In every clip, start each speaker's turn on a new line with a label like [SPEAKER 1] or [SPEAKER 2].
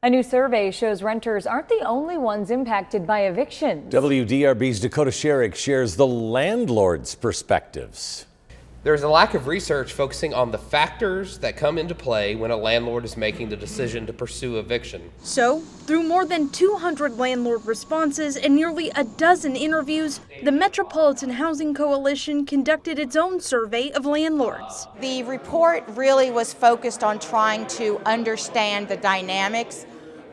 [SPEAKER 1] A new survey shows renters aren't the only ones impacted by evictions.
[SPEAKER 2] WDRB's Dakota Sherrick shares the landlords' perspectives.
[SPEAKER 3] There's a lack of research focusing on the factors that come into play when a landlord is making the decision to pursue eviction.
[SPEAKER 4] So, through more than 200 landlord responses and nearly a dozen interviews, the Metropolitan Housing Coalition conducted its own survey of landlords.
[SPEAKER 5] The report really was focused on trying to understand the dynamics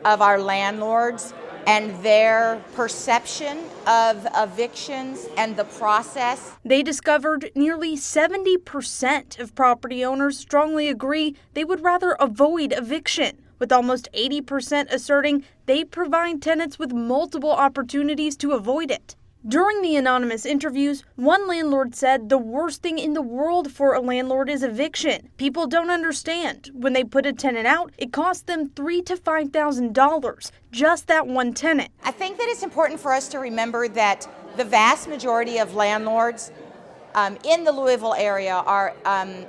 [SPEAKER 5] of our landlords and their perception of evictions and the process.
[SPEAKER 4] They discovered nearly 70% of property owners strongly agree they would rather avoid eviction, with almost 80% asserting they provide tenants with multiple opportunities to avoid it. During the anonymous interviews, one landlord said the worst thing in the world for a landlord is eviction. People don't understand. When they put a tenant out, it costs them $3,000 to $5,000, just that one tenant.
[SPEAKER 5] I think that it's important for us to remember that the vast majority of landlords in the Louisville area are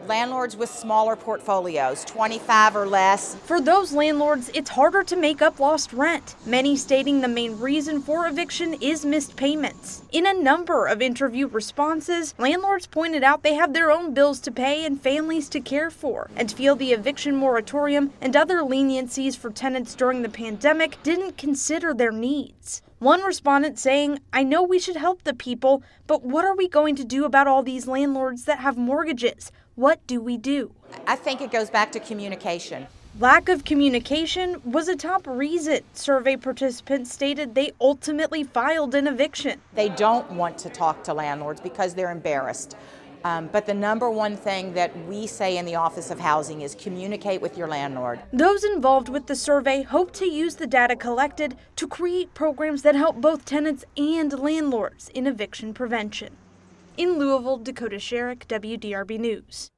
[SPEAKER 5] landlords with smaller portfolios, 25 or less.
[SPEAKER 4] For those landlords, it's harder to make up lost rent, many stating the main reason for eviction is missed payments. In a number of interview responses, landlords pointed out they have their own bills to pay and families to care for, and feel the eviction moratorium and other leniencies for tenants during the pandemic didn't consider their needs. One respondent saying, "I know we should help the people, but what are we going to do about all these landlords that have mortgages? What do we do?"
[SPEAKER 5] I think it goes back to communication.
[SPEAKER 4] Lack of communication was a top reason survey participants stated they ultimately filed an eviction.
[SPEAKER 5] They don't want to talk to landlords because they're embarrassed. But the number one thing that we say in the Office of Housing is communicate with your landlord.
[SPEAKER 4] Those involved with the survey hope to use the data collected to create programs that help both tenants and landlords in eviction prevention. In Louisville, Dakota Sherrick, WDRB News.